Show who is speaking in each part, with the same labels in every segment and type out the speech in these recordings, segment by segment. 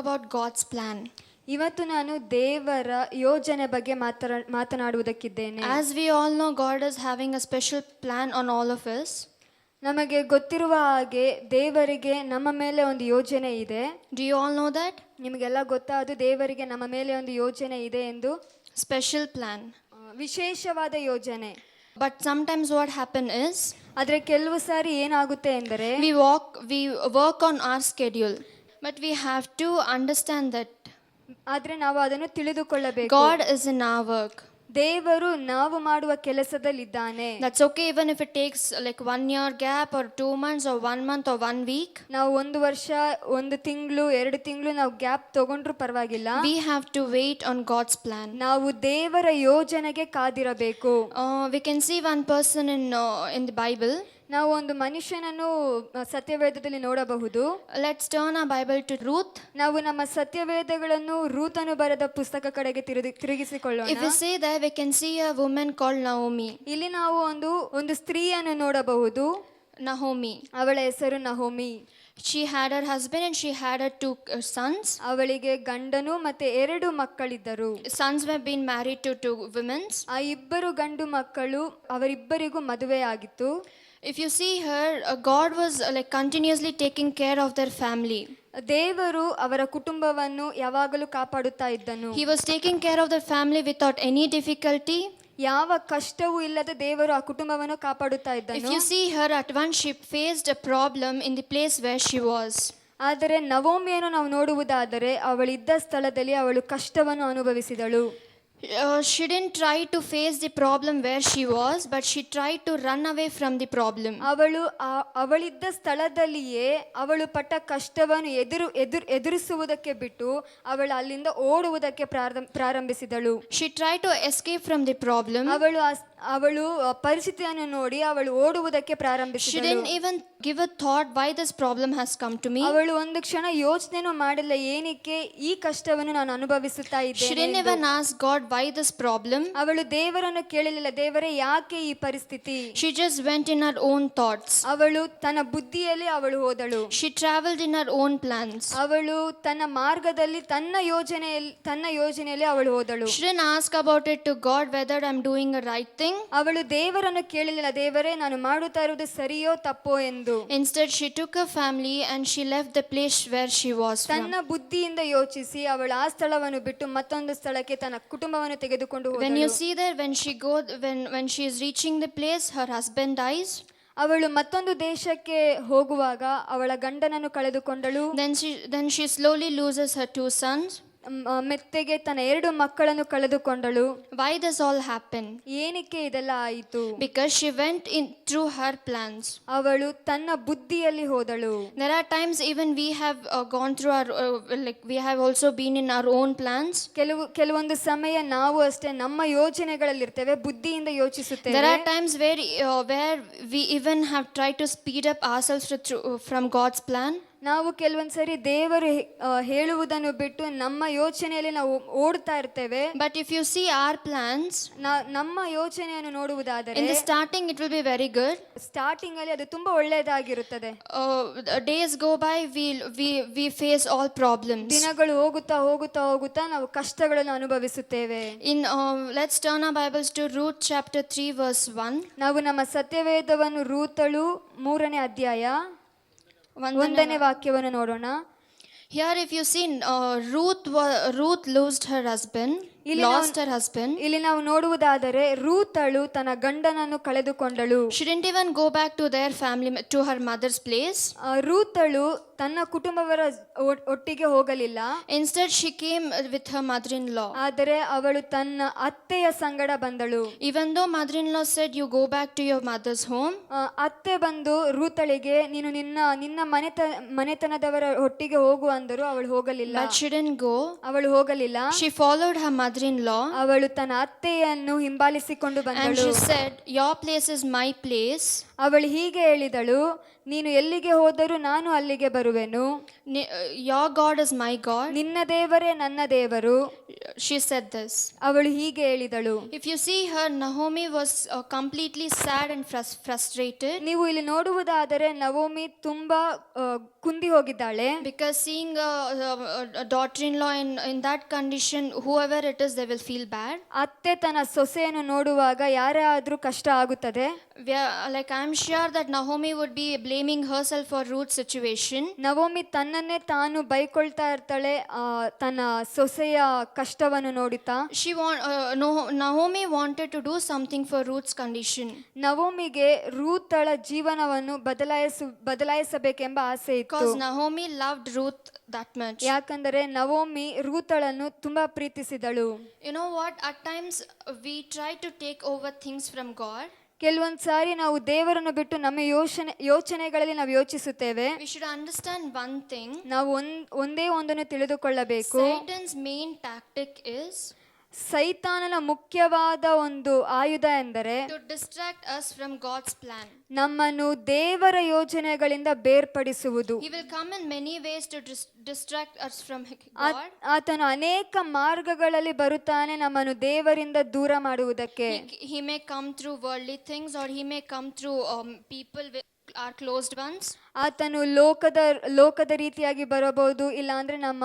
Speaker 1: about God's plan.
Speaker 2: ಇವತ್ತು ನಾನು ದೇವರ ಯೋಜನೆ ಬಗ್ಗೆ ಮಾತನಾಡುವುದಕ್ಕಿದ್ದೇನೆ.
Speaker 1: As we all know, God is having a special plan on all of us.
Speaker 2: ನಮಗೆ ಗೊತ್ತಿರುವ ಹಾಗೆ ದೇವರಿಗೆ ನಮ್ಮ ಮೇಲೆ ಒಂದು ಯೋಜನೆ ಇದೆ.
Speaker 1: Do you all know that?
Speaker 2: ನಿಮಗೆಲ್ಲ ಗೊತ್ತಾದು ದೇವರಿಗೆ ನಮ್ಮ ಮೇಲೆ ಒಂದು ಯೋಜನೆ ಇದೆ ಎಂದು.
Speaker 1: Special plan.
Speaker 2: ವಿಶೇಷವಾದ ಯೋಜನೆ.
Speaker 1: But sometimes what happen is,
Speaker 2: ಆದರೆ ಕೆಲವು ಸಾರಿ ಏನಾಗುತ್ತೆ ಎಂದರೆ
Speaker 1: we work on our schedule, but we have to understand that
Speaker 2: ಆದ್ರೆ ನಾವು ಅದನ್ನು ತಿಳಿದುಕೊಳ್ಳಬೇಕು.
Speaker 1: God is in our work.
Speaker 2: ದೇವರು ನಾವು ಮಾಡುವ ಕೆಲಸದಲ್ಲಿದ್ದಾನೆ.
Speaker 1: That's okay even if it takes like 1 year gap or 2 months or 1 month or 1 week.
Speaker 2: ನಾವು 1 ವರ್ಷ 1 ತಿಂಗಳು 2 ತಿಂಗಳು ನಾವು ಗ್ಯಾಪ್ ತಗೊಂಡ್ರು ಪರವಾಗಿಲ್ಲ.
Speaker 1: We have to wait on God's plan.
Speaker 2: ನಾವು ದೇವರ ಯೋಜನೆಗೆ ಕಾದಿರಬೇಕು.
Speaker 1: We can see one person in the Bible.
Speaker 2: ನಾವು ಒಂದು ಮನುಷ್ಯನನ್ನು ಸತ್ಯವೇದದಲ್ಲಿ ನೋಡಬಹುದು.
Speaker 1: Let's turn our Bible to Ruth.
Speaker 2: ನಾವು ನಮ್ಮ ಸತ್ಯವೇದಗಳನ್ನು ರೂತನು ಬರೆದ ಪುಸ್ತಕ ಕಡೆಗೆ ತಿರುಗಿಸಿಕೊಳ್ಳೋಣ.
Speaker 1: If we say that, we can see a woman called Naomi.
Speaker 2: ಇಲ್ಲಿ ನಾವು ಒಂದು ಸ್ತ್ರೀಯನ್ನು ನೋಡಬಹುದು.
Speaker 1: Naomi.
Speaker 2: ಅವಳ ಹೆಸರು ನಹೋಮಿ.
Speaker 1: She had her husband and she had her 2 sons.
Speaker 2: ಅವಳಿಗೆ ಗಂಡನು ಮತ್ತೆ 2 ಮಕ್ಕಳಿದ್ದರು.
Speaker 1: Sons were being married to 2 women.
Speaker 2: ಆ ಇಬ್ಬರು ಗಂಡು ಮಕ್ಕಳು ಅವರಿಬ್ಬರಿಗೂ ಮದುವೆ ಆಗಿತ್ತು.
Speaker 1: If you see her, God was like continuously taking care of their family.
Speaker 2: ದೇವರು ಅವರ ಕುಟುಂಬವನ್ನು ಯಾವಾಗಲೂ ಕಾಪಾಡುತ್ತಾ ಇದ್ದನು.
Speaker 1: He was taking care of their family without any difficulty.
Speaker 2: ಯಾವ ಕಷ್ಟವೂ ಇಲ್ಲದೆ ದೇವರು ಆ ಕುಟುಂಬವನ್ನು ಕಾಪಾಡುತ್ತಾ ಇದ್ದನು.
Speaker 1: If you see her, at once she faced a problem in the place where she was.
Speaker 2: ಆದರೆ ನವೋಮಿಯನ್ನು ನಾವು ನೋಡುವುದಾದರೆ ಅವಳಿದ್ದ ಸ್ಥಳದಲ್ಲಿ ಅವಳು ಕಷ್ಟವನ್ನು ಅನುಭವಿಸಿದಳು.
Speaker 1: She didn't try to face the problem where she was, but she tried to run away from the problem.
Speaker 2: ಅವಳಿದ್ದ ಸ್ಥಳದಲ್ಲಿಯೇ ಅವಳು ಪಟ್ಟ ಕಷ್ಟವನ್ನು ಎದುರಿಸುವುದಕ್ಕೆ ಬಿಟ್ಟು ಅವಳು ಅಲ್ಲಿಂದ ಓಡುವುದಕ್ಕೆ ಪ್ರಾರಂಭಿಸಿದಳು.
Speaker 1: She tried to escape from the problem.
Speaker 2: ಅವಳು ಪರಿಸ್ಥಿತಿಯನ್ನು ನೋಡಿ ಅವಳು ಓಡುವುದಕ್ಕೆ ಪ್ರಾರಂಭಿಸಿದಳು.
Speaker 1: She didn't even give a thought why this problem has come to me.
Speaker 2: ಅವಳು ಒಂದು ಕ್ಷಣ ಯೋಚನೆನೂ ಮಾಡಿಲ್ಲ, ಏನಕ್ಕೆ ಈ ಕಷ್ಟವನ್ನು ನಾನು ಅನುಭವಿಸುತ್ತಾ ಇದ್ದೇನೆ.
Speaker 1: She didn't even ask God why this problem.
Speaker 2: ಅವಳು ದೇವರನ್ನು ಕೇಳಲಿಲ್ಲ, ದೇವರೇ ಯಾಕೆ ಈ ಪರಿಸ್ಥಿತಿ.
Speaker 1: She just went in her own thoughts.
Speaker 2: ಅವಳು ತನ್ನ ಬುದ್ಧಿಯಲ್ಲಿ ಅವಳು ಹೋದಳು.
Speaker 1: She traveled in her own plans.
Speaker 2: ಅವಳು ತನ್ನ ಮಾರ್ಗದಲ್ಲಿ ತನ್ನ ಯೋಜನೆಯಲ್ಲಿ ಅವಳು ಹೋದಳು.
Speaker 1: She didn't ask about it to God whether I'm doing a right thing.
Speaker 2: ಅವಳು ದೇವರನ್ನು ಕೇಳಲಿಲ್ಲ, ದೇವರೇ ನಾನು ಮಾಡುತ್ತಾ ಇರುವುದು ಸರಿಯೋ ತಪ್ಪೋ ಎಂದು.
Speaker 1: Instead she took her family and she left the place where she was from.
Speaker 2: ತನ್ನ ಬುದ್ಧಿಯಿಂದ ಯೋಚಿಸಿ ಅವಳು ಆ ಸ್ಥಳವನ್ನು ಬಿಟ್ಟು ಮತ್ತೊಂದು ಸ್ಥಳಕ್ಕೆ ತನ್ನ ಕುಟುಂಬವನ್ನು ತೆಗೆದುಕೊಂಡು ಹೋದಳು.
Speaker 1: When you see there, when she is reaching the place, her husband dies.
Speaker 2: ಅವಳು ಮತ್ತೊಂದು ದೇಶಕ್ಕೆ ಹೋಗುವಾಗ ಅವಳ ಗಂಡನನ್ನು ಕಳೆದುಕೊಂಡಳು.
Speaker 1: Then she slowly loses her 2 sons.
Speaker 2: ಮೆತ್ತೆಗೆ ತನ್ನ 2 ಮಕ್ಕಳನ್ನು ಕಳೆದುಕೊಂಡಳು.
Speaker 1: Why this all happened?
Speaker 2: ಏನಕ್ಕೆ ಇದೆಲ್ಲ ಆಯಿತು?
Speaker 1: Because she went in through her plans.
Speaker 2: ಅವಳು ತನ್ನ ಬುದ್ಧಿಯಲ್ಲಿ ಹೋದಳು.
Speaker 1: There are times even we have gone through our we have also been in our own plans.
Speaker 2: ಕೆಲವೊಂದು ಸಮಯ ನಾವು ಅಷ್ಟೇ ನಮ್ಮ ಯೋಜನೆಗಳಲ್ಲಿರ್ತೇವೆ, ಬುದ್ಧಿಯಿಂದ ಯೋಚಿಸುತ್ತೇವೆ.
Speaker 1: There are times where we even have tried to speed up ourselves from God's plan.
Speaker 2: ನಾವು ಕೆಲವೊಂದ್ಸರಿ ದೇವರು ಹೇಳುವುದನ್ನು ಬಿಟ್ಟು ನಮ್ಮ ಯೋಚನೆಯಲ್ಲಿ ನಾವು ಓಡ್ತಾ ಇರ್ತೇವೆ.
Speaker 1: But if you see our plans,
Speaker 2: ನಮ್ಮ ಯೋಚನೆಯನ್ನು ನೋಡುವುದಾದರೆ
Speaker 1: in the starting it will be very good.
Speaker 2: Starting ಅಲ್ಲಿ ಅದು ತುಂಬಾ ಒಳ್ಳೆಯದಾಗಿರುತ್ತದೆ.
Speaker 1: Days go by, we face all problems.
Speaker 2: ದಿನಗಳು ಹೋಗುತ್ತಾ ನಾವು ಕಷ್ಟಗಳನ್ನು ಅನುಭವಿಸುತ್ತೇವೆ.
Speaker 1: Let's turn our Bibles to Ruth chapter 3 verse 1.
Speaker 2: ನಾವು ನಮ್ಮ ಸತ್ಯವೇದವನ್ನು ರೂತಳು 3ನೇ ಅಧ್ಯಾಯ 1ನೇ ವಾಕ್ಯವನ್ನು ನೋಡೋಣ.
Speaker 1: Here if you see, Ruth lost her husband.
Speaker 2: ಇಲ್ಲಿ ನಾವು ನೋಡುವುದಾದರೆ ರೂತಳು ತನ್ನ ಗಂಡನನ್ನು ಕಳೆದುಕೊಂಡಳು.
Speaker 1: She didn't even go back to their family, to her mother's place.
Speaker 2: ರೂತಳು ತನ್ನ ಕುಟುಂಬವರ ಒಟ್ಟಿಗೆ ಹೋಗಲಿಲ್ಲ.
Speaker 1: Instead she came with her mother-in-law.
Speaker 2: ಆದರೆ ಅವಳು ತನ್ನ ಅತ್ತೆಯ ಸಂಗಡ ಬಂದಳು.
Speaker 1: Even though mother-in-law said you go back to your mother's home,
Speaker 2: ಅತ್ತೆ ಬಂದು ರೂತಳಿಗೆ ನೀನು ನಿನ್ನ ಮನೆತನದವರ ಒಟ್ಟಿಗೆ ಹೋಗು ಅಂದರು. ಅವಳು ಹೋಗಲಿಲ್ಲ.
Speaker 1: But she didn't go.
Speaker 2: ಅವಳು ಹೋಗಲಿಲ್ಲ.
Speaker 1: She followed her mother-in-law.
Speaker 2: ಅವಳು ತನ್ನ ಅತ್ತೆಯನ್ನು ಹಿಂಬಾಲಿಸಿಕೊಂಡು ಬಂದಳು.
Speaker 1: And she said, your place is my place.
Speaker 2: ಅವಳು ಹೀಗೆ ಹೇಳಿದಳು, ನೀನು ಎಲ್ಲಿಗೆ ಹೋದರೂ ನಾನು ಅಲ್ಲಿಗೆ ಬರುವೆನು.
Speaker 1: Your God is my God.
Speaker 2: ನಿನ್ನ ದೇವರೇ ನನ್ನ ದೇವರು.
Speaker 1: She said this.
Speaker 2: ಅವಳು ಹೀಗೆ ಹೇಳಿದಳು.
Speaker 1: If you see her, Naomi was completely sad and frustrated.
Speaker 2: ನೀವು ಇಲ್ಲಿ ನೋಡುವುದಾದರೆ ನವೋಮಿ ತುಂಬಾ ಕುಂದಿ ಹೋಗಿದ್ದಾಳೆ.
Speaker 1: Because seeing a daughter-in-law in that condition, whoever it is, they will feel bad.
Speaker 2: ಅತ್ತೆ ತನ್ನ ಸೊಸೆಯನ್ನು ನೋಡುವಾಗ ಯಾರೇ ಆದ್ರೂ ಕಷ್ಟ ಆಗುತ್ತದೆ.
Speaker 1: Like I'm sure that Naomi would be blaming herself for Ruth's situation.
Speaker 2: Naomi ತನ್ನನ್ನೇ ತಾನು ಬೈಕೊಳ್ತಾ ಇರ್ತಾಳೆ ತನ್ನ ಸೊಸೆಯ ಕಷ್ಟವನ್ನು ನೋಡುತ್ತಾ.
Speaker 1: Naomi wanted to do something for Ruth's condition.
Speaker 2: ನವೋಮಿಗೆ ರೂತಳ ಜೀವನವನ್ನು ಬದಲಾಯಿಸಬೇಕೆಂಬ ಆಸೆ ಇತ್ತು.
Speaker 1: Because Naomi loved Ruth that much.
Speaker 2: ಯಾಕಂದರೆ ನವೋಮಿ ರೂತಳನ್ನು ತುಂಬಾ ಪ್ರೀತಿಸಿದಳು.
Speaker 1: You know what? At times we try to take over things from God.
Speaker 2: ಕೆಲವೊಂದು ಸಾರಿ ನಾವು ದೇವರನ್ನು ಬಿಟ್ಟು ನಮ್ಮ ಯೋಚನೆಗಳಲ್ಲಿ ನಾವು ಯೋಚಿಸುತ್ತೇವೆ.
Speaker 1: We should understand one thing.
Speaker 2: ನಾವು ಒಂದೇ ಒಂದನ್ನು ತಿಳಿದುಕೊಳ್ಳಬೇಕು.
Speaker 1: Satan's main tactic is
Speaker 2: ಸೈತಾನನ ಮುಖ್ಯವಾದ ಒಂದು ಆಯುಧ ಎಂದರೆ
Speaker 1: to distract us from God's plan.
Speaker 2: ನಮ್ಮನ್ನು ದೇವರ ಯೋಜನೆಗಳಿಂದ ಬೇರ್ಪಡಿಸುವುದು.
Speaker 1: He will come in many ways to distract us from God.
Speaker 2: ಆತನು ಅನೇಕ ಮಾರ್ಗಗಳಲ್ಲಿ ಬರುತ್ತಾನೆ ನಮ್ಮನ್ನು ದೇವರಿಂದ ದೂರ ಮಾಡುವುದಕ್ಕೆ.
Speaker 1: He may come through worldly things, or he may come through people with our closed ones.
Speaker 2: ಆತನು ಲೋಕದ ರೀತಿಯಾಗಿ ಬರಬಹುದು, ಇಲ್ಲ ಅಂದ್ರೆ ನಮ್ಮ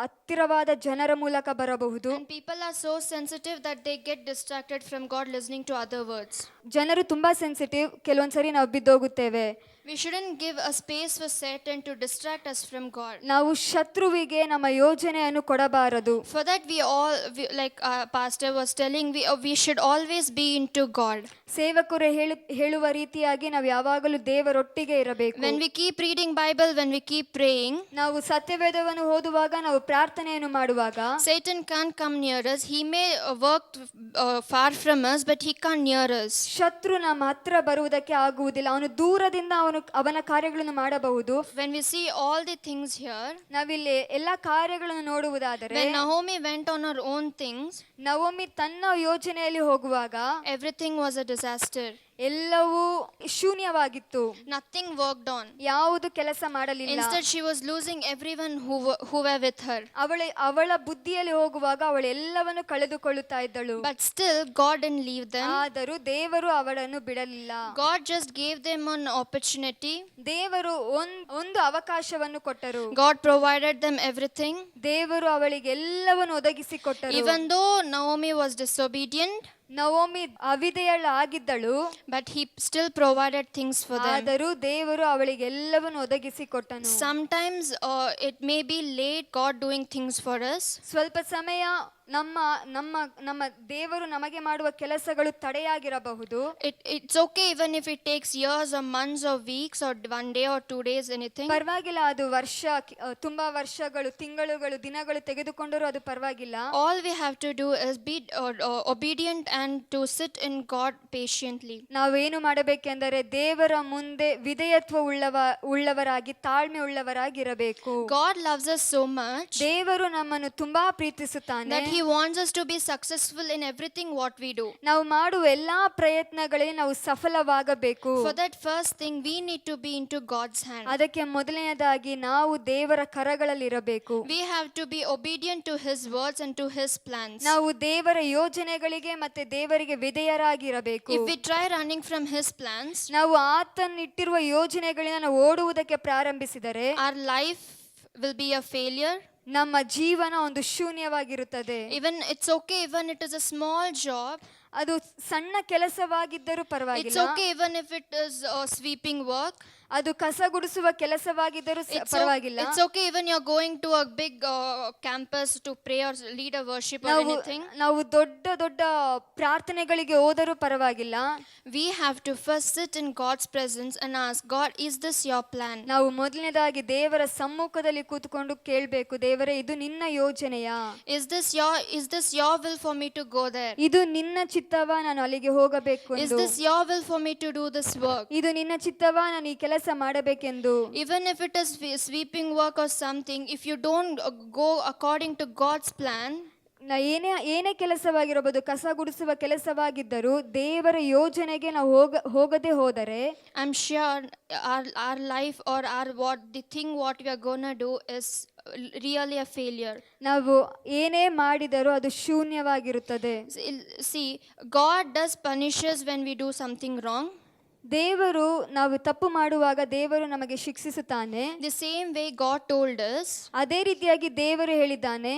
Speaker 2: ಹತ್ತಿರವಾದ ಜನರ ಮೂಲಕ ಬರಬಹುದು.
Speaker 1: And people are so sensitive that they get distracted from God listening to other words.
Speaker 2: ಜನರು ತುಂಬಾ ಸೆನ್ಸಿಟಿವ್, ಕೆಲವೊಂದ್ಸರಿ ನಾವು ಬಿದ್ದೋಗುತ್ತೇವೆ.
Speaker 1: We shouldn't give a space for Satan to distract us from God.
Speaker 2: ನಾವು ಶತ್ರುವಿಗೆ ನಮ್ಮ ಯೋಜನೆಯನ್ನು ಕೊಡಬಾರದು.
Speaker 1: For that like pastor was telling, we should always be into God.
Speaker 2: ಸೇವಕರು ಹೇಳುವ ರೀತಿಯಾಗಿ ನಾವು ಯಾವಾಗಲೂ ದೇವರೊಟ್ಟಿಗೆ ಇರಬೇಕು.
Speaker 1: When we keep reading Bible, when we keep praying,
Speaker 2: ನಾವು ಸತ್ಯವೇದವನ್ನು ಓದುವಾಗ, ನಾವು ಪ್ರಾರ್ಥನೆಯನ್ನು ಮಾಡುವಾಗ,
Speaker 1: Satan can't come near us. He may work far from us, but he can't near us.
Speaker 2: ಶತ್ರು ನಮ್ಮ ಹತ್ರ ಬರುವುದಕ್ಕೆ ಆಗುವುದಿಲ್ಲ. ಅವನು ದೂರದಿಂದ ಅವನ ಕಾರ್ಯಗಳನ್ನು ಮಾಡಬಹುದು.
Speaker 1: When we see all the things here,
Speaker 2: ನಾವಿಲ್ಲಿ ಎಲ್ಲಾ ಕಾರ್ಯಗಳನ್ನು ನೋಡುವುದಾದರೆ,
Speaker 1: when Naomi went on her own things,
Speaker 2: Naomi ತನ್ನ ಯೋಜನೆಯಲ್ಲಿ ಹೋಗುವಾಗ
Speaker 1: everything was a disaster.
Speaker 2: ಎಲ್ಲವೂ ಶೂನ್ಯವಾಗಿತ್ತು.
Speaker 1: Nothing worked on.
Speaker 2: ಯಾವುದು ಕೆಲಸ ಮಾಡಲಿಲ್ಲ.
Speaker 1: Instead she was losing everyone who were with her.
Speaker 2: ಅವಳ ಬುದ್ಧಿಯಲ್ಲಿ ಹೋಗುವಾಗ ಅವಳು ಎಲ್ಲವನ್ನು ಕಳೆದುಕೊಳ್ಳುತ್ತಾ ಇದ್ದಳು.
Speaker 1: But still God didn't leave them.
Speaker 2: ಆದರೂ ದೇವರು ಅವಳನ್ನು ಬಿಡಲಿಲ್ಲ.
Speaker 1: God just gave them an opportunity.
Speaker 2: ದೇವರು ಒಂದು ಅವಕಾಶವನ್ನು ಕೊಟ್ಟರು.
Speaker 1: God provided them everything.
Speaker 2: ದೇವರು ಅವಳಿಗೆ ಎಲ್ಲವನ್ನು ಒದಗಿಸಿಕೊಟ್ಟರು.
Speaker 1: Even though Naomi was disobedient,
Speaker 2: Naomi ಅವಿಧೇಯಳಾಗಿದ್ದಳು,
Speaker 1: but he still provided things for them.
Speaker 2: ಆದರೂ ದೇವರು ಅವಳಿಗೆ ಎಲ್ಲವನ್ನು ಒದಗಿಸಿಕೊಟ್ಟನು.
Speaker 1: Sometimes it may be late God doing things for us.
Speaker 2: ಸ್ವಲ್ಪ ಸಮಯ ನಮ್ಮ ದೇವರು ನಮಗೆ ಮಾಡುವ ಕೆಲಸಗಳು ತಡೆಯಾಗಿರಬಹುದು.
Speaker 1: It's okay even if it takes years or months or weeks or one day or 2 days, anything.
Speaker 2: ಪರವಾಗಿಲ್ಲ, ಅದು ತುಂಬಾ ವರ್ಷಗಳು, ತಿಂಗಳುಗಳು, ದಿನಗಳು ತೆಗೆದುಕೊಂಡರೂ ಅದು ಪರವಾಗಿಲ್ಲ.
Speaker 1: All we have to do is be obedient and to sit in God patiently.
Speaker 2: ನಾವೇನು ಮಾಡಬೇಕೆಂದರೆ ದೇವರ ಮುಂದೆ ವಿಧೇಯತ್ವ ಉಳ್ಳವರಾಗಿ, ತಾಳ್ಮೆ ಉಳ್ಳವರಾಗಿರಬೇಕು.
Speaker 1: God loves us so much.
Speaker 2: ದೇವರು ನಮ್ಮನ್ನು ತುಂಬಾ ಪ್ರೀತಿಸುತ್ತಾನೆ.
Speaker 1: That he wants us to be successful in everything what we do.
Speaker 2: ನಾವು ಮಾಡುವ ಎಲ್ಲಾ ಪ್ರಯತ್ನಗಳಲ್ಲಿ ನಾವು ಸಫಲವಾಗಬೇಕು.
Speaker 1: For that first thing we need to be into God's hand.
Speaker 2: ಅದಕ್ಕೆ ಮೊದಲನೇದಾಗಿ ನಾವು ದೇವರ ಕರಗಳಲ್ಲಿ ಇರಬೇಕು.
Speaker 1: We have to be obedient to his words and to his plans.
Speaker 2: ನಾವು ದೇವರ ಯೋಜನೆಗಳಿಗೆ ಮತ್ತೆ ದೇವರಿಗೆ ವಿಧೇಯರಾಗಿರಬೇಕು.
Speaker 1: If we try running from his plans,
Speaker 2: ನಾವು ಆತನಿಟ್ಟಿರುವ ಯೋಜನೆಗಳಿಂದ ನಾವು ಓಡುವುದಕ್ಕೆ ಪ್ರಾರಂಭಿಸಿದರೆ
Speaker 1: our life will be a failure.
Speaker 2: ನಮ್ಮ ಜೀವನ ಒಂದು ಶೂನ್ಯವಾಗಿರುತ್ತದೆ.
Speaker 1: Even it's okay even it is a small job.
Speaker 2: ಅದು ಸಣ್ಣ ಕೆಲಸವಾಗಿದ್ದರೂ ಪರವಾಗಿಲ್ಲ.
Speaker 1: It's okay even if it is sweeping work.
Speaker 2: ಅದು ಕಸ ಗುಡಿಸುವ ಕೆಲಸವಾಗಿದ್ದರೂ ಪರವಾಗಿಲ್ಲ.
Speaker 1: It's okay even you're going to a big campus to pray or lead a worship or anything.
Speaker 2: ನಾವು ದೊಡ್ಡ ಪ್ರಾರ್ಥನೆಗಳಿಗೆ ಹೋದರೂ ಪರವಾಗಿಲ್ಲ.
Speaker 1: We have to first sit in God's presence and ask God, is this your plan?
Speaker 2: ನಾವು ಮೊದಲನೇದಾಗಿ ದೇವರ ಸಮ್ಮುಖದಲ್ಲಿ ಕೂತ್ಕೊಂಡು ಕೇಳಬೇಕು, ದೇವರೇ ಇದು ನಿನ್ನ ಯೋಜನೆಯಾ?
Speaker 1: Is this your will for me to go there?
Speaker 2: ಇದು ನಿನ್ನ ಚಿತ್ತವಾ ನಾನು ಅಲ್ಲಿಗೆ ಹೋಗಬೇಕು ಎಂದು?
Speaker 1: Is this your will for me to do this work?
Speaker 2: ಇದು ನಿನ್ನ ಚಿತ್ತವಾ ನಾನು ಈ ಕೆಲಸ ಮಾಡಬೇಕೆಂದು?
Speaker 1: Even if it is sweeping work or something, if you don't go according to God's plan,
Speaker 2: ಏನೇ ಕೆಲಸವಾಗಿರಬಹುದು, ಕಸ ಗುಡಿಸುವ ಕೆಲಸವಾಗಿದ್ದರೂ ದೇವರ ಯೋಜನೆಗೆ ನಾವು ಹೋಗದೆ ಹೋದರೆ
Speaker 1: I'm sure our life or our what the thing what we are gonna do is really a failure.
Speaker 2: ನಾವು ಏನೇ ಮಾಡಿದರೂ ಅದು ಶೂನ್ಯವಾಗಿರುತ್ತದೆ.
Speaker 1: See, God does punishes when we do something wrong.
Speaker 2: ದೇವರು ನಾವು ತಪ್ಪು ಮಾಡುವಾಗ ದೇವರು ನಮಗೆ ಶಿಕ್ಷಿಸುತ್ತಾನೆ.
Speaker 1: The same way God told us,
Speaker 2: ಅದೇ ರೀತಿಯಾಗಿ ದೇವರು ಹೇಳಿದ್ದಾನೆ,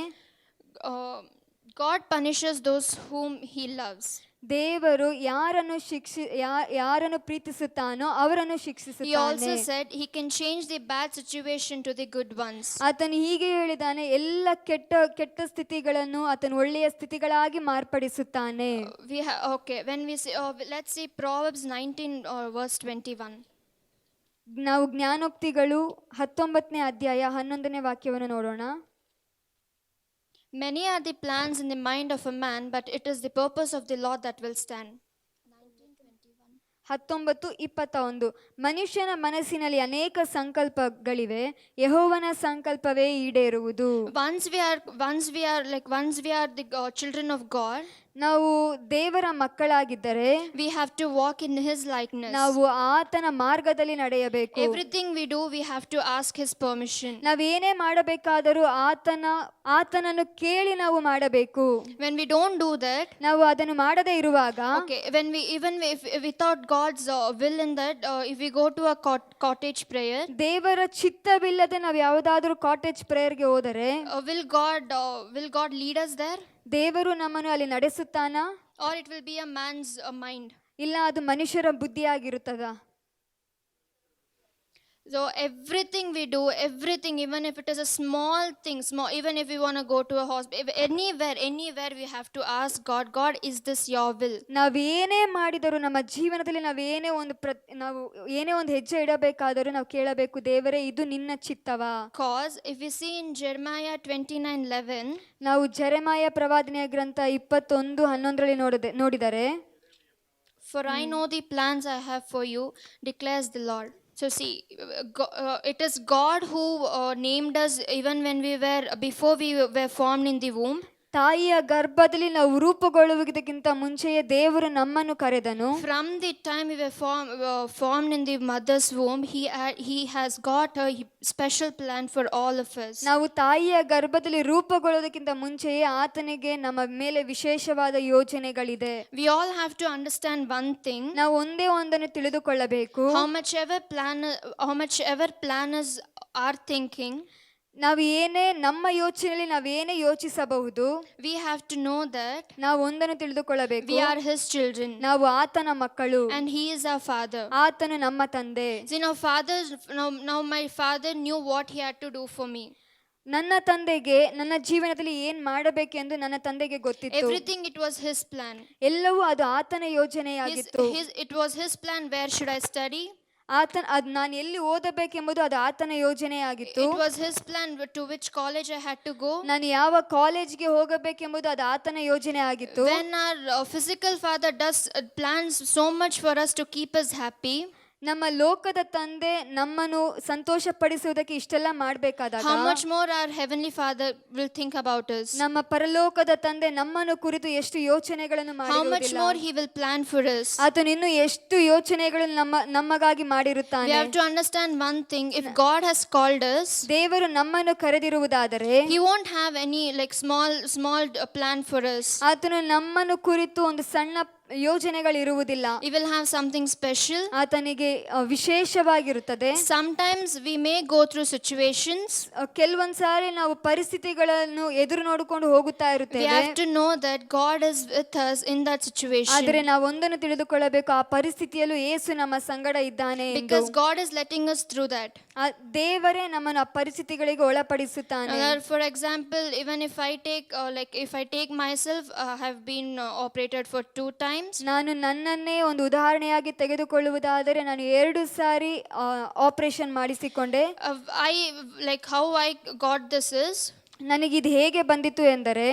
Speaker 1: God punishes those whom he loves.
Speaker 2: ದೇವರು ಯಾರನ್ನು ಪ್ರೀತಿಸುತ್ತಾನೋ ಅವರನ್ನು
Speaker 1: He
Speaker 2: ಶಿಕ್ಷಿಸುತ್ತಾನೆ.
Speaker 1: also said he can change the bad situation to the good ones.
Speaker 2: ಆತನು ಹೀಗೆ ಹೇಳಿದ್ದಾನೆ, ಎಲ್ಲ ಕೆಟ್ಟ ಸ್ಥಿತಿಗಳನ್ನು ಆತನು ಒಳ್ಳೆಯ ಸ್ಥಿತಿಗಳಾಗಿ ಮಾರ್ಪಡಿಸುತ್ತಾನೆ.
Speaker 1: Okay, when we see, let's see Proverbs 19 verse 21.
Speaker 2: ನಾವು ಜ್ಞಾನೋಕ್ತಿಗಳು 19ನೇ ಅಧ್ಯಾಯ 11ನೇ ವಾಕ್ಯವನ್ನು ನೋಡೋಣ.
Speaker 1: Many are the plans in the mind of a man, but it is the purpose of the Lord that will stand.
Speaker 2: 19:21 ಮನುಷ್ಯನ ಮನಸ್ಸಿನಲ್ಲಿ ಅನೇಕ ಸಂಕಲ್ಪಗಳಿವೆ, ಯೆಹೋವನ ಸಂಕಲ್ಪವೇ ಈಡೇರುವುದು.
Speaker 1: Once we are the children of God,
Speaker 2: ನಾವು ದೇವರ ಮಕ್ಕಳಾಗಿದ್ದರೆ
Speaker 1: we have to walk in his likeness.
Speaker 2: ನಾವು ಆತನ ಮಾರ್ಗದಲ್ಲಿ ನಡೆಯಬೇಕು.
Speaker 1: Everything we do, we have to ask his permission.
Speaker 2: ನಾವೇನೇ ಮಾಡಬೇಕಾದರೂ ಆತನನ್ನು ಕೇಳಿ ನಾವು ಮಾಡಬೇಕು.
Speaker 1: When we don't do that,
Speaker 2: ನಾವು ಅದನ್ನು ಮಾಡದೇ ಇರುವಾಗ,
Speaker 1: okay, if without God's will in that, if we go to a cottage prayer,
Speaker 2: ದೇವರ ಚಿತ್ತವಿಲ್ಲದೆ ನಾವು ಯಾವುದಾದರೂ ಕಾಟೇಜ್ ಪ್ರೇಯರ್ಗೆ ಹೋದರೆ
Speaker 1: will God lead us there?
Speaker 2: ದೇವರು ನಮ್ಮನ್ನು ಅಲ್ಲಿ ನಡೆಸುತ್ತಾನಾ?
Speaker 1: Or it will be a man's mind?
Speaker 2: ಇಲ್ಲ, ಅದು ಮನುಷ್ಯರ ಬುದ್ಧಿಯಾಗಿರುತ್ತದಾ?
Speaker 1: So everything we do, even if it is a small thing, even if we want to go to a hospital, anywhere we have to ask God, is this your will?
Speaker 2: ನಾವೇನೇ ಮಾಡಿದರೂ ನಮ್ಮ ಜೀವನದಲ್ಲಿ ನಾವು ಏನೇ ಒಂದು ಹೆಜ್ಜೆ ಇಡಬೇಕಾದರೂ ನಾವು ಕೇಳಬೇಕು, ದೇವರೇ ಇದು ನಿನ್ನ ಚಿತ್ತವಾ?
Speaker 1: Because if we see in Jeremiah 29:11,
Speaker 2: ನಾವು ಜೆರೆಮಾಯ ಪ್ರವಾದನೆಯ ಗ್ರಂಥ 21:11 ನೋಡಿದರೆ,
Speaker 1: For I know the plans I have for you, declares the Lord. So see, it is God who named us even when before we were formed in the womb.
Speaker 2: ತಾಯಿಯ ಗರ್ಭದಲ್ಲಿ ನಾವು ರೂಪುಗೊಳ್ಳುವುದಕ್ಕಿಂತ ಮುಂಚೆಯೇ ದೇವರು ನಮ್ಮನ್ನು ಕರೆದನು.
Speaker 1: From the time we were formed in the mother's womb, he has got a special plan for all of us.
Speaker 2: ನಾವು ತಾಯಿಯ ಗರ್ಭದಲ್ಲಿ ರೂಪುಗೊಳ್ಳುವುದಕ್ಕಿಂತ ಮುಂಚೆಯೇ ಆತನಿಗೆ ನಮ್ಮ ಮೇಲೆ ವಿಶೇಷವಾದ ಯೋಜನೆಗಳಿದೆ.
Speaker 1: We all have to understand one thing.
Speaker 2: ನಾವು ಒಂದೇ ಒಂದನ್ನು ತಿಳಿದುಕೊಳ್ಳಬೇಕು.
Speaker 1: How much ever planners are thinking,
Speaker 2: ನಾವು ನಮ್ಮ ಯೋಚನೆಯಲ್ಲಿ ನಾವೇನೇ ಯೋಚಿಸಬಹುದು,
Speaker 1: we have to know that
Speaker 2: ನಾವು ಒಂದನ್ನು ತಿಳಿದುಕೊಳ್ಳಬೇಕು,
Speaker 1: we are his children,
Speaker 2: ನಾವು ಆತನ ಮಕ್ಕಳು,
Speaker 1: and he is our father.
Speaker 2: ಆತನು ನಮ್ಮ ತಂದೆ.
Speaker 1: See, now my father knew what he had to do for me.
Speaker 2: ನನ್ನ ತಂದೆಗೆ ನನ್ನ ಜೀವನದಲ್ಲಿ ಏನ್ ಮಾಡಬೇಕೆಂದು ನನ್ನ ತಂದೆಗೆ ಗೊತ್ತಿತ್ತು.
Speaker 1: Everything, it was his plan.
Speaker 2: ಎಲ್ಲವೂ ಅದು ಆತನ ಯೋಜನೆಯಾಗಿತ್ತು.
Speaker 1: It was his plan. Where should I study?
Speaker 2: ನಾನು ಎಲ್ಲಿ ಓದಬೇಕೆಂಬುದು ಅದು ಆತನ ಯೋಜನೆಯಾಗಿತ್ತು.
Speaker 1: It was his plan to which college I had to go.
Speaker 2: ನಾನು ಯಾವ ಕಾಲೇಜ್ಗೆ ಹೋಗಬೇಕೆಂಬುದು ಅದು ಆತನ ಯೋಜನೆ ಆಗಿತ್ತು.
Speaker 1: When our physical father does plans so much for us to keep us happy,
Speaker 2: ನಮ್ಮ ಲೋಕದ ತಂದೆ ನಮ್ಮನ್ನು ಸಂತೋಷಪಡಿಸುವುದಕ್ಕೆ ಇಷ್ಟೆಲ್ಲ ಮಾಡಬೇಕಾದಾಗ,
Speaker 1: how much more our heavenly father will think about us?
Speaker 2: ನಮ್ಮ ಪರಲೋಕದ ತಂದೆ ನಮ್ಮನ್ನು ಕುರಿತು ಎಷ್ಟು ಯೋಚನೆಗಳನ್ನು
Speaker 1: ಮಾಡಿರುವುದಿಲ್ಲ. How much more he will plan for us?
Speaker 2: ಆತನು ಇನ್ನು ಎಷ್ಟು ಯೋಚನೆಗಳನ್ನು ನಮಗಾಗಿ ಮಾಡಿರುತ್ತಾನೆ.
Speaker 1: We have to understand one thing. If God has called us,
Speaker 2: ದೇವರು ನಮ್ಮನ್ನು ಕರೆದಿರುವುದಾದರೆ,
Speaker 1: he won't have any small plan for us.
Speaker 2: ಆತನು ನಮ್ಮನ್ನು ಕುರಿತು ಒಂದು ಸಣ್ಣ ಯೋಜನೆಗಳಿರುವುದಿಲ್ಲ.
Speaker 1: He will have something special.
Speaker 2: ಆತನಿಗೆ ವಿಶೇಷವಾಗಿರುತ್ತದೆ.
Speaker 1: Sometimes we may go through situations.
Speaker 2: ಕೆಲವೊಂದ್ಸಾರಿ ನಾವು ಪರಿಸ್ಥಿತಿಗಳನ್ನು ಎದುರು ನೋಡಿಕೊಂಡು ಹೋಗುತ್ತಾ ಇರುತ್ತೇವೆ.
Speaker 1: We have to know that God is with us in that situation.
Speaker 2: ಆದರೆ ನಾವು ಒಂದನ್ನು ತಿಳಿದುಕೊಳ್ಳಬೇಕು, ಆ ಪರಿಸ್ಥಿತಿಯಲ್ಲೂ ಯೇಸು ನಮ್ಮ ಸಂಗಡ ಇದ್ದಾನೆ ಎಂದು.
Speaker 1: Because God is letting us through that.
Speaker 2: ದೇವರೇ ನಮ್ಮನ್ನು ಆ ಪರಿಸ್ಥಿತಿಗಳಿಗೆ ಒಳಪಡಿಸುತ್ತಾನೆ.
Speaker 1: For example, even if I take myself, I have been operated for 2 times.
Speaker 2: ನಾನು ನನ್ನನ್ನೇ ಒಂದು ಉದಾಹರಣೆಯಾಗಿ ತೆಗೆದುಕೊಳ್ಳುವುದಾದರೆ, ನಾನು 2 ಸಾರಿ operation ಮಾಡಿಸಿಕೊಂಡೆ.
Speaker 1: How I got this is,
Speaker 2: ನನಗಿದು ಹೇಗೆ ಬಂದಿತು ಎಂದರೆ,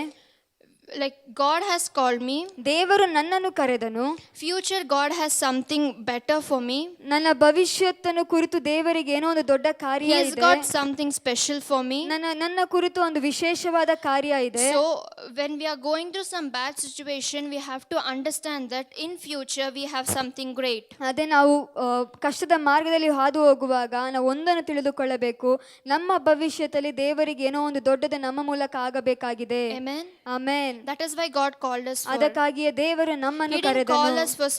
Speaker 1: like God has called me.
Speaker 2: ದೇವರು ನನ್ನನ್ನು ಕರೆದನು.
Speaker 1: Future God has something better for me.
Speaker 2: ನನ್ನ ಭವಿಷ್ಯತ್ತನ್ನು ಕುರಿತು ದೇವರಿಗೆ ಏನೋ ಒಂದು ದೊಡ್ಡ
Speaker 1: He
Speaker 2: ಕಾರ್ಯ
Speaker 1: has
Speaker 2: ಇದೆ.
Speaker 1: got something special for me.
Speaker 2: ನನ್ನ ಕುರಿತು ಒಂದು ವಿಶೇಷವಾದ ಕಾರ್ಯ ಇದೆ.
Speaker 1: So when we are going through some bad situation, we have to understand that in future we have something great.
Speaker 2: ಅದೇ ನಾವು ಕಷ್ಟದ ಮಾರ್ಗದಲ್ಲಿ ಹಾದು ಹೋಗುವಾಗ ನಾವು ಒಂದನ್ನು ತಿಳಿದುಕೊಳ್ಳಬೇಕು, ನಮ್ಮ ಭವಿಷ್ಯದಲ್ಲಿ ದೇವರಿಗೆ ಏನೋ ಒಂದು ದೊಡ್ಡದು ನಮ್ಮ ಮೂಲಕ ಆಗಬೇಕಾಗಿದೆ.
Speaker 1: Amen.
Speaker 2: Amen.
Speaker 1: That is why God called us for.
Speaker 2: ಅದಕ್ಕಾಗಿಯೇ ದೇವರು ನಮ್ಮನ್ನು
Speaker 1: He didn't call
Speaker 2: ಕರೆದನು.
Speaker 1: us for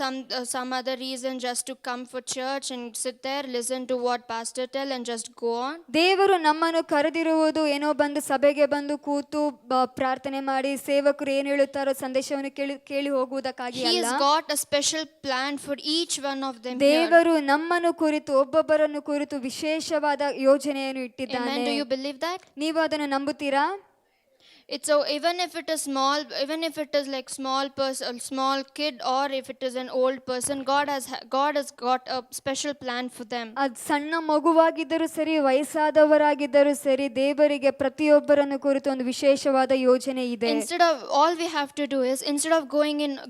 Speaker 1: some other reason, just to come for church and sit there, listen to what pastor tell and just go on.
Speaker 2: ದೇವರು ನಮ್ಮನ್ನು ಕರೆದಿರುವುದು ಏನೋ ಬಂದು ಸಭೆಗೆ ಬಂದು ಕೂತು ಪ್ರಾರ್ಥನೆ ಮಾಡಿ ಸೇವಕರು ಏನು ಹೇಳುತ್ತಾರೋ ಸಂದೇಶವನ್ನು ಕೇಳಿ ಹೋಗುವುದಕ್ಕಾಗಿ
Speaker 1: He
Speaker 2: ಅಲ್ಲ.
Speaker 1: has got a special plan for each one of them here.
Speaker 2: ದೇವರು ನಮ್ಮನ್ನು ಕುರಿತು ಒಬ್ಬೊಬ್ಬರನ್ನು ಕುರಿತು ವಿಶೇಷವಾದ ಯೋಜನೆಯನ್ನು
Speaker 1: Amen.
Speaker 2: ಇಟ್ಟಿದ್ದಾನೆ.
Speaker 1: Do you believe that?
Speaker 2: ನೀವು ಅದನ್ನು ನಂಬುತ್ತೀರಾ?
Speaker 1: It's so even if it is small, even if it is like small person, small kid, or if it is an old person, God has got a special plan for them.
Speaker 2: ಅದು ಸಣ್ಣ ಮಗುವಾಗಿದ್ದರೂ ಸರಿ, ವಯಸ್ಸಾದವರಾಗಿದ್ದರೂ ಸರಿ, ದೇವರಿಗೆ ಪ್ರತಿಯೊಬ್ಬರನ್ನು ಕುರಿತು ಒಂದು ವಿಶೇಷವಾದ ಯೋಜನೆ ಇದೆ.
Speaker 1: Instead of, all we have to do is, instead of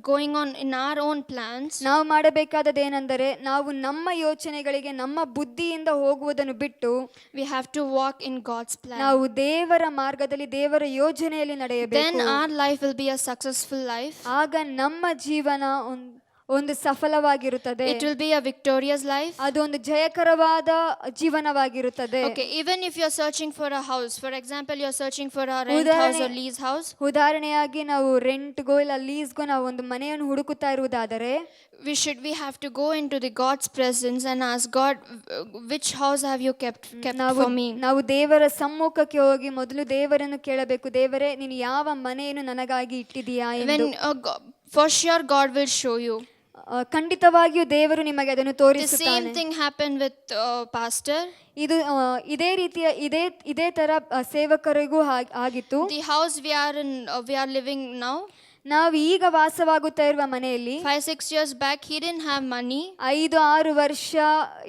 Speaker 1: going on in our own plans,
Speaker 2: ನಾವು ಮಾಡಬೇಕಾದದ್ದೇನೆಂದರೆ ನಾವು ನಮ್ಮ ಯೋಚನೆಗಳಿಗೆ ನಮ್ಮ ಬುದ್ಧಿಯಿಂದ ಹೋಗುವುದನ್ನು ಬಿಟ್ಟು
Speaker 1: we have to walk in God's plan.
Speaker 2: ನಾವು ದೇವರ ಮಾರ್ಗದಲ್ಲಿ ದೇವರ ಯೋಜನೆಯಲ್ಲಿ ನಡೆಯಬೇಕು.
Speaker 1: Then our life will be a successful life.
Speaker 2: ಆಗ ನಮ್ಮ ಜೀವನ ಒಂದು ಸಫಲವಾಗಿರುತ್ತದೆ.
Speaker 1: It will be a victorious life.
Speaker 2: ಅದು ಒಂದು ಜಯಕರವಾದ ಜೀವನವಾಗಿರುತ್ತದೆ.
Speaker 1: Okay, even if you are searching for a house, for example, you are searching for a rent house or lease house.
Speaker 2: ಉದಾಹರಣೆಯಾಗಿ ನಾವು ರೆಂಟ್ಗೋ ಇಲ್ಲ ಲೀಸ್ಗೋ ನಾವು ಒಂದು ಮನೆಯನ್ನು ಹುಡುಕುತ್ತಾ ಇರುವುದಾದರೆ,
Speaker 1: we have to go into the God's presence and ask God, which house have you kept for me?
Speaker 2: ನಾವು ದೇವರ ಸಮ್ಮುಖಕ್ಕೆ ಹೋಗಿ ಮೊದಲು ದೇವರನ್ನು ಕೇಳಬೇಕು, ದೇವರೇ ನೀನು ಯಾವ ಮನೆಯನ್ನು ನನಗಾಗಿ ಇಟ್ಟಿದೀಯಾ ಎಂದು.
Speaker 1: For sure God will show you.
Speaker 2: ಖಂಡಿತವಾಗಿಯೂ ದೇವರು ನಿಮಗೆ ಅದನ್ನು
Speaker 1: The
Speaker 2: ತೋರಿಸುತ್ತಾನೆ.
Speaker 1: same thing happened with pastor.
Speaker 2: ಇದು ಇದೇ ರೀತಿಯ ಇದೇ ತರ ಸೇವಕರಿಗೂ ಆಗಿತ್ತು.
Speaker 1: The house we are living now,
Speaker 2: ನಾವು ಈಗ ವಾಸವಾಗುತ್ತಾ ಇರುವ ಮನೆಯಲ್ಲಿ
Speaker 1: 5-6 years back he didn't have money.
Speaker 2: 5-6 ವರ್ಷ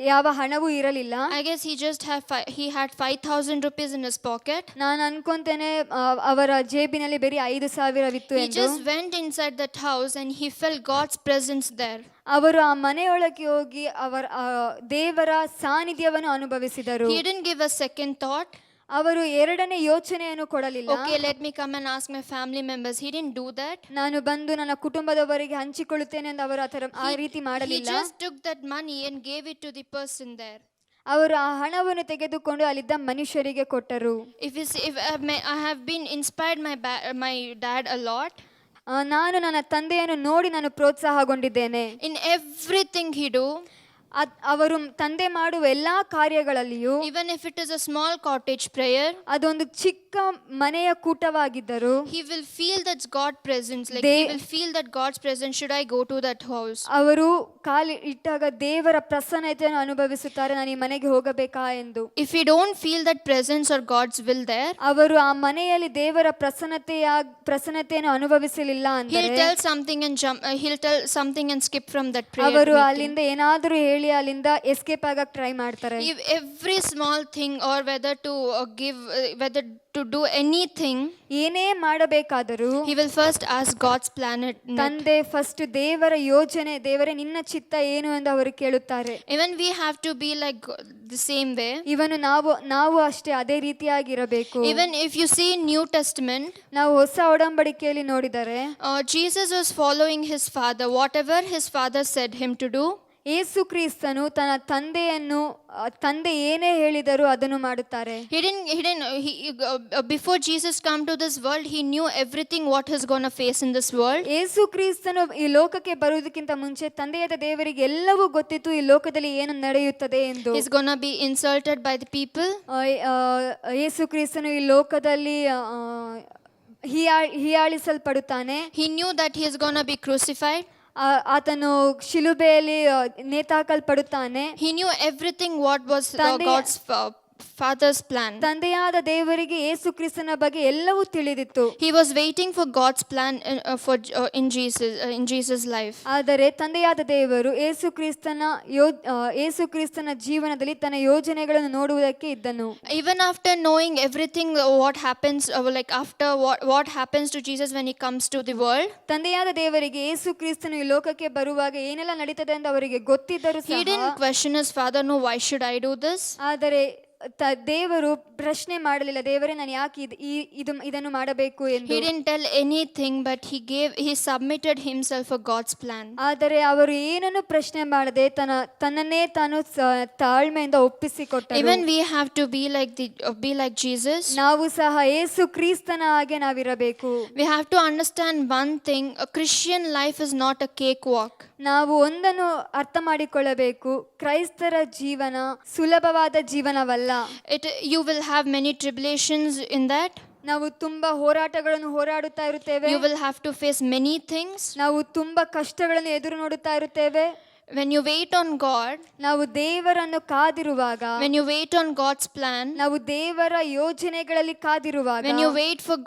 Speaker 2: ಯಾವ ಹಣವೂ ಇರಲಿಲ್ಲ.
Speaker 1: I guess he had 5,000 rupees in his pocket.
Speaker 2: ನಾನು ಅನ್ಕೊಂತೇನೆ ಅವರ ಜೇಬಿನಲ್ಲಿ ಬರೀ 5,000 ಇತ್ತು
Speaker 1: He
Speaker 2: ಎಂದು.
Speaker 1: just went inside that house and he felt God's presence there.
Speaker 2: ಅವರು ಆ ಮನೆಯೊಳಗೆ ಹೋಗಿ ಅವರ ದೇವರ ಸಾನ್ನಿಧ್ಯವನ್ನು ಅನುಭವಿಸಿದರು.
Speaker 1: He didn't give a second thought.
Speaker 2: ಅವರು ಎರಡನೇ ಯೋಚನೆಯನ್ನು ಕೊಡಲಿಲ್ಲ.
Speaker 1: Okay, let me come and ask my family members. He didn't do that.
Speaker 2: ನಾನು ಬಂದು ನನ್ನ ಕುಟುಂಬದವರಿಗೆ ಹಂಚಿಕೊಳ್ಳುತ್ತೇನೆ ಎಂದು ಅವರು ಆ ರೀತಿ
Speaker 1: He
Speaker 2: ಮಾಡಲಿಲ್ಲ.
Speaker 1: just took that money and gave it to the person there.
Speaker 2: ಅವರು ಆ ಹಣವನ್ನು ತೆಗೆದುಕೊಂಡು ಅಲ್ಲಿದ್ದ ಮನುಷ್ಯರಿಗೆ ಕೊಟ್ಟರು.
Speaker 1: If I have been inspired my dad a lot.
Speaker 2: ನಾನು ನನ್ನ ತಂದೆಯನ್ನು ನೋಡಿ ನಾನು ಪ್ರೋತ್ಸಾಹಗೊಂಡಿದ್ದೇನೆ.
Speaker 1: In everything he do.
Speaker 2: ಅವರು ತಂದೆ ಮಾಡುವ ಎಲ್ಲಾ ಕಾರ್ಯಗಳಲ್ಲಿಯೂ,
Speaker 1: even if it is a small cottage prayer,
Speaker 2: ಅದೊಂದು ಚಿಕ್ಕ ಮನೆಯ ಕೂಟವಾಗಿದ್ದರು,
Speaker 1: he will feel that God presence, like he will feel that God's presence. Should I go to that house?
Speaker 2: ಅವರು ಕಾಲು ಇಟ್ಟಾಗ ದೇವರ ಪ್ರಸನ್ನತೆಯನ್ನು ಅನುಭವಿಸುತ್ತಾರೆ, ನಾನು ಈ ಮನೆಗೆ ಹೋಗಬೇಕಾ ಎಂದು.
Speaker 1: If we don't feel that presence or God's will there,
Speaker 2: ಅವರು ಆ ಮನೆಯಲ್ಲಿ ದೇವರ ಪ್ರಸನ್ನತೆಯನ್ನು ಅನುಭವಿಸಲಿಲ್ಲ ಅಂದರೆ
Speaker 1: he'll tell something and skip from that prayer.
Speaker 2: ಅವರು ಅಲ್ಲಿಂದ ಏನಾದರೂ ಹೇಳಿ ಅಲ್ಲಿಂದ ಎಸ್ಕೇಪ್ ಆಗಕ್ಕೆ ಟ್ರೈ ಮಾಡ್ತಾರೆ.
Speaker 1: Every small thing, or whether to do anything,
Speaker 2: ಏನೇ ಮಾಡಬೇಕಾದರೂ
Speaker 1: he will first ask God's plan.
Speaker 2: ತಂದೆ ಫಸ್ಟ್ ದೇವರ ಯೋಜನೆ, ದೇವರೇ ನಿನ್ನ ಚಿತ್ತ ಏನು ಎಂದು ಅವರು ಕೇಳುತ್ತಾರೆ.
Speaker 1: Even we have to be like the same way.
Speaker 2: ಇವನು ನಾವು ಅಷ್ಟೇ ಅದೇ ರೀತಿಯಾಗಿರಬೇಕು.
Speaker 1: Even if you see New Testament,
Speaker 2: ನಾವು ಹೊಸ ಒಡಂಬಡಿಕೆಯಲ್ಲಿ ನೋಡಿದರೆ
Speaker 1: Jesus was following his father. Whatever his father said him to do,
Speaker 2: ಯೇಸು ಕ್ರಿಸ್ತನು ತನ್ನ ತಂದೆ ಏನೇ ಹೇಳಿದರೂ ಅದನ್ನು ಮಾಡುತ್ತಾರೆ.
Speaker 1: Before Jesus come to this world, he knew everything what he's going to face in this world.
Speaker 2: ಯೇಸು ಕ್ರಿಸ್ತನು ಈ ಲೋಕಕ್ಕೆ ಬರುವುದಕ್ಕಿಂತ ಮುಂಚೆ ತಂದೆಯಾದ ದೇವರಿಗೆ ಎಲ್ಲವೂ ಗೊತ್ತಿತ್ತು ಈ ಲೋಕದಲ್ಲಿ ಏನು ನಡೆಯುತ್ತದೆ ಎಂದು.
Speaker 1: He's going to be insulted by the people.
Speaker 2: ಯೇಸು ಕ್ರಿಸ್ತನು ಈ ಲೋಕದಲ್ಲಿ ಹೀಯಾಳಿಸಲ್ಪಡುತ್ತಾನೆ.
Speaker 1: He knew that he is going to be crucified.
Speaker 2: ಆತನು ಶಿಲುಬೆಯಲ್ಲಿ ನೇತಾಕಲ್ಪಡುತ್ತಾನೆ.
Speaker 1: He knew everything what was God's Father's plan.
Speaker 2: ತಂದೆಯಾದ ದೇವರಿಗೆ ಯೇಸು ಕ್ರಿಸ್ತನ ಬಗ್ಗೆ ಎಲ್ಲವೂ ತಿಳಿದಿತ್ತು.
Speaker 1: He was waiting for God's plan in Jesus' life.
Speaker 2: ಆದರೆ ತಂದೆಯಾದ ದೇವರು ಯೇಸು ಕ್ರಿಸ್ತನ ಜೀವನದಲ್ಲಿ ತನ್ನ ಯೋಜನೆಗಳನ್ನು ನೋಡುವುದಕ್ಕೆ ಇದ್ದನು.
Speaker 1: Even after knowing everything what happens after what happens to Jesus when he comes to the world,
Speaker 2: ತಂದೆಯಾದ ದೇವರಿಗೆ ಯೇಸು ಕ್ರಿಸ್ತನು ಈ ಲೋಕಕ್ಕೆ ಬರುವಾಗ ಏನೆಲ್ಲ ನಡೀತದೆ ಅಂತ ಅವರಿಗೆ ಗೊತ್ತಿದ್ದರೂ
Speaker 1: he
Speaker 2: ಸಹ
Speaker 1: didn't question his father, no, why should I do this?
Speaker 2: ಆದರೆ ದೇವರು ಪ್ರಶ್ನೆ ಮಾಡಲಿಲ್ಲ, ದೇವರೇ ನಾನು ಯಾಕೆ ಇದನ್ನು ಮಾಡಬೇಕು ಎಂದು.
Speaker 1: He didn't tell anything, but he submitted himself for God's plan.
Speaker 2: ಆದರೆ ಅವರು ಏನನ್ನು ಪ್ರಶ್ನೆ ಮಾಡದೆ ತನ್ನನ್ನೇ ತಾನು ತಾಳ್ಮೆಯಿಂದ ಒಪ್ಪಿಸಿಕೊಟ್ಟರು.
Speaker 1: Even we have to be like Jesus.
Speaker 2: ನಾವು ಸಹ ಯೇಸು ಕ್ರಿಸ್ತನ ಹಾಗೆ ನಾವಿರಬೇಕು.
Speaker 1: We have to understand one thing: a Christian life is not a cakewalk.
Speaker 2: ನಾವು ಒಂದನ್ನು ಅರ್ಥ ಮಾಡಿಕೊಳ್ಳಬೇಕು, ಕ್ರೈಸ್ತರ ಜೀವನ ಸುಲಭವಾದ ಜೀವನವಲ್ಲ.
Speaker 1: You will have many tribulations in that.
Speaker 2: ನಾವು ತುಂಬಾ ಹೋರಾಟಗಳನ್ನು ಹೋರಾಡುತ್ತಾ ಇರುತ್ತೇವೆ.
Speaker 1: You will have to face many things.
Speaker 2: ನಾವು ತುಂಬಾ ಕಷ್ಟಗಳನ್ನು ಎದುರು ನೋಡುತ್ತಾ ಇರುತ್ತೇವೆ.
Speaker 1: When you wait on God,
Speaker 2: ನಾವು ದೇವರನ್ನು ಕಾದಿರುವಾಗ,
Speaker 1: when you wait on God's plan,
Speaker 2: ನಾವು ದೇವರ ಯೋಜನೆಗಳಲ್ಲಿ ಕಾದಿರುವಾಗ,
Speaker 1: when you wait for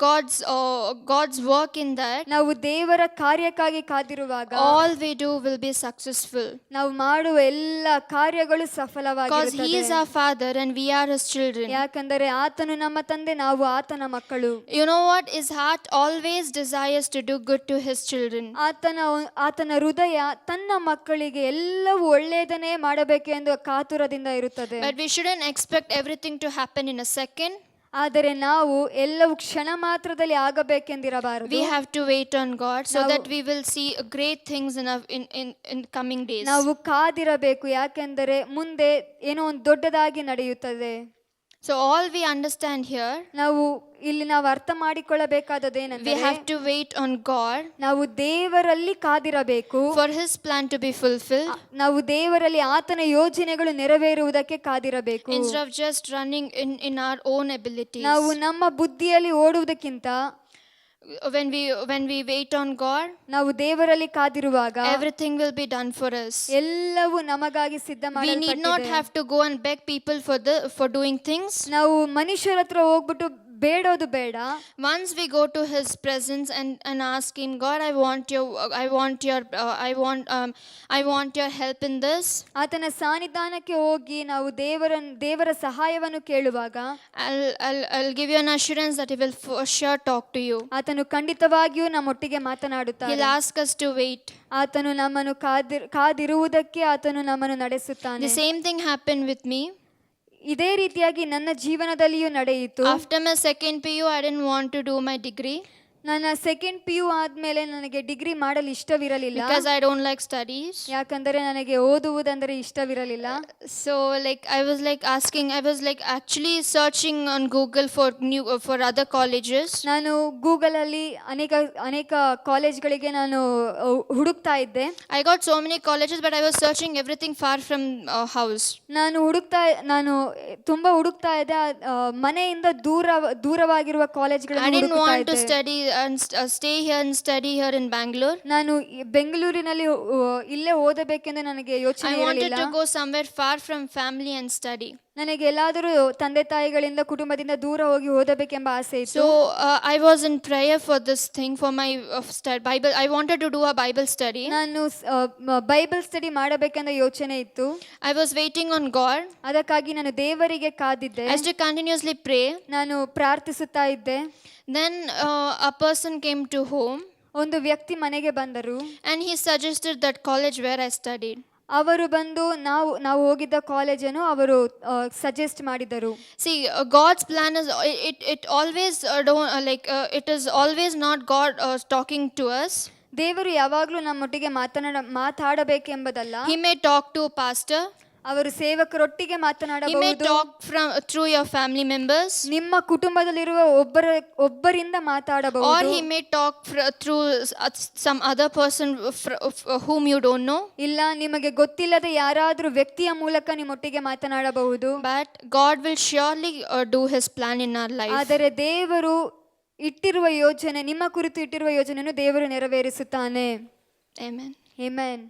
Speaker 1: God's work in that,
Speaker 2: ನಾವು ದೇವರ ಕಾರ್ಯಕ್ಕಾಗಿ ಕಾದಿರುವಾಗ,
Speaker 1: all we do will be successful.
Speaker 2: ನಾವು ಮಾಡುವ ಎಲ್ಲ ಕಾರ್ಯಗಳು ಸಫಲವಾಗಿರುತ್ತದೆ.
Speaker 1: Because he is our father and we are his children.
Speaker 2: ಯಾಕಂದರೆ ಆತನು ನಮ್ಮ ತಂದೆ, ನಾವು ಆತನ ಮಕ್ಕಳು.
Speaker 1: You know what? His heart always desires to do good to his children.
Speaker 2: ಆತನ ಹೃದಯ ತನ್ನ ಮಕ್ಕಳಿಗೆ ಎಲ್ಲವೂ ಒಳ್ಳೆಯದನ್ನೇ ಮಾಡಬೇಕೆಂದು ಕಾತುರದಿಂದ ಇರುತ್ತದೆ.
Speaker 1: But we shouldn't expect everything to happen in a second.
Speaker 2: ಆದರೆ ನಾವು ಎಲ್ಲವೂ ಕ್ಷಣ ಮಾತ್ರದಲ್ಲಿ ಆಗಬೇಕೆಂದಿರಬಾರದು.
Speaker 1: We have to wait on God so that we will see great things in coming days.
Speaker 2: ನಾವು ಕಾದಿರಬೇಕು, ಯಾಕೆಂದರೆ ಮುಂದೆ ಏನೋ ಒಂದು ದೊಡ್ಡದಾಗಿ ನಡೆಯುತ್ತದೆ.
Speaker 1: So all we understand here,
Speaker 2: ನಾವು ಅರ್ಥ ಮಾಡಿಕೊಳ್ಳಬೇಕಾದದ್ದೇನೆಂದರೆ,
Speaker 1: we have to wait on God.
Speaker 2: ನಾವು ದೇವರಲ್ಲಿ ಕಾದಿರಬೇಕು
Speaker 1: for his plan to be fulfilled.
Speaker 2: ನಾವು ದೇವರಲ್ಲಿ ಆತನ ಯೋಜನೆಗಳು ನೆರವೇರುವುದಕ್ಕೆ ಕಾದಿರಬೇಕು.
Speaker 1: Instead of just running in our own abilities.
Speaker 2: ನಾವು ನಮ್ಮ ಬುದ್ಧಿಯಲ್ಲಿ ಓಡುವುದಕ್ಕಿಂತ,
Speaker 1: when we wait on God,
Speaker 2: ನಾವು ದೇವರಲ್ಲಿ ಕಾದಿರುವಾಗ
Speaker 1: everything will be done for us.
Speaker 2: ಎಲ್ಲವೂ ನಮಗಾಗಿ ಸಿದ್ಧ ಮಾಡಲ್ಪಟ್ಟಿದೆ.
Speaker 1: We need not have to go and beg people for doing things.
Speaker 2: ನಾವು ಮನುಷ್ಯರ ಹತ್ರ ಹೋಗ್ಬಿಟ್ಟು ಬೇಡೋದು ಬೇಡ.
Speaker 1: Once we go to his presence and ask him, God, I want your help in this.
Speaker 2: ಆತನ ಸಾನ್ನಿಧ್ಯಕ್ಕೆ ಹೋಗಿ ನಾವು ದೇವರ ಸಹಾಯವನ್ನು ಕೇಳುವಾಗ,
Speaker 1: I'll give you an assurance that he will for sure talk to you.
Speaker 2: ಆತನು ಖಂಡಿತವಾಗಿಯೂ ನಮ್ಮೊಟ್ಟಿಗೆ ಮಾತನಾಡುತ್ತಾನೆ.
Speaker 1: He'll ask us to wait.
Speaker 2: ಆತನು ನಮ್ಮನ್ನು ಕಾದಿರುವುದಕ್ಕೆ ಆತನು ನಮ್ಮನ್ನು ನಡೆಸುತ್ತಾನೆ.
Speaker 1: The same thing happened with me.
Speaker 2: ಇದೇ ರೀತಿಯಾಗಿ ನನ್ನ ಜೀವನದಲ್ಲಿಯೂ ನಡೆಯಿತು.
Speaker 1: After my second PU, I didn't want to do my degree.
Speaker 2: ನನ್ನ ಸೆಕೆಂಡ್ PU ಆದ್ಮೇಲೆ ನನಗೆ ಡಿಗ್ರಿ ಮಾಡಲು ಇಷ್ಟವಿರಲಿಲ್ಲ.
Speaker 1: Because I don't like studies.
Speaker 2: ಯಾಕಂದರೆ ನನಗೆ ಓದುವುದಂದರೆ ಇಷ್ಟವಿರಲಿಲ್ಲ.
Speaker 1: So I was actually searching on Google for other colleges.
Speaker 2: ನಾನು ಗೂಗಲ್ ಅಲ್ಲಿ ಅನೇಕ ಕಾಲೇಜ್ಗಳಿಗೆ ನಾನು ಹುಡುಕ್ತಾ ಇದ್ದೆ.
Speaker 1: I got so many colleges, but I was searching everything far from house.
Speaker 2: ನಾನು ತುಂಬಾ ಹುಡುಕ್ತಾ ಇದ್ದೆ, ಮನೆಯಿಂದ ದೂರವಾಗಿರುವ ಕಾಲೇಜ್ಗಳನ್ನು
Speaker 1: I didn't
Speaker 2: ಹುಡುಕ್ತಾ
Speaker 1: want to
Speaker 2: ಇದ್ದೆ.
Speaker 1: study and stay here and study here in Bangalore.
Speaker 2: ನಾನು ಬೆಂಗಳೂರಿನಲ್ಲಿ ಇಲ್ಲೇ ಓದಬೇಕೆಂದು ನನಗೆ ಯೋಚನೆ
Speaker 1: I wanted
Speaker 2: ಇರಲಿಲ್ಲ.
Speaker 1: to go somewhere far from family and study.
Speaker 2: ನನಗೆ ಎಲ್ಲಾದರೂ ತಂದೆ ತಾಯಿಗಳಿಂದ ಕುಟುಂಬದಿಂದ ದೂರ ಹೋಗಿ ಓದಬೇಕೆಂಬ ಆಸೆ ಇತ್ತು.
Speaker 1: So I was in prayer for this thing, for my Bible. I wanted to do a Bible study.
Speaker 2: ನಾನು ಬೈಬಲ್ ಸ್ಟಡಿ ಮಾಡಬೇಕೆಂದ ಯೋಚನೆ ಇತ್ತು.
Speaker 1: I was waiting on God.
Speaker 2: ಅದಕ್ಕಾಗಿ ನಾನು ದೇವರಿಗೆ ಕಾದಿದ್ದೆ.
Speaker 1: I used to continuously pray.
Speaker 2: ನಾನು ಪ್ರಾರ್ಥಿಸುತ್ತಾ ಇದ್ದೆ.
Speaker 1: Then a person came to home.
Speaker 2: ಒಂದು ವ್ಯಕ್ತಿ ಮನೆಗೆ ಬಂದರು.
Speaker 1: And he suggested that college where I studied.
Speaker 2: ಅವರು ಬಂದು ನಾವು ಹೋಗಿದ್ದ ಕಾಲೇಜನ್ನು ಅವರು ಸಜೆಸ್ಟ್ ಮಾಡಿದರು.
Speaker 1: See, God's plan is it always it is always not God talking to us.
Speaker 2: ದೇವರು ಯಾವಾಗಲೂ ನಮ್ಮೊಟ್ಟಿಗೆ ಮಾತಾಡಬೇಕೆಂಬುದಲ್ಲ.
Speaker 1: He may talk to a pastor.
Speaker 2: ಅವರು ಸೇವಕರೊಟ್ಟಿಗೆ
Speaker 1: He may
Speaker 2: ಮಾತನಾಡಬಹುದು.
Speaker 1: talk through your family members.
Speaker 2: ನಿಮ್ಮ ಕುಟುಂಬದಲ್ಲಿರುವ ಒಬ್ಬರಿಂದ
Speaker 1: Or
Speaker 2: ಮಾತನಾಡಬಹುದು.
Speaker 1: he may talk through some other person whom you don't know.
Speaker 2: ಇಲ್ಲ, ನಿಮಗೆ ಗೊತ್ತಿಲ್ಲದ ಯಾರಾದರೂ ವ್ಯಕ್ತಿಯ ಮೂಲಕ ನಿಮ್ಮೊಟ್ಟಿಗೆ ಮಾತನಾಡಬಹುದು.
Speaker 1: But God will surely do his plan in our life.
Speaker 2: ಆದರೆ ದೇವರು ನಿಮ್ಮ ಕುರಿತು ಇಟ್ಟಿರುವ ಯೋಜನೆಯನ್ನು ದೇವರು ನೆರವೇರಿಸುತ್ತಾನೆ.
Speaker 1: Amen.
Speaker 2: ಆಮೆನ್.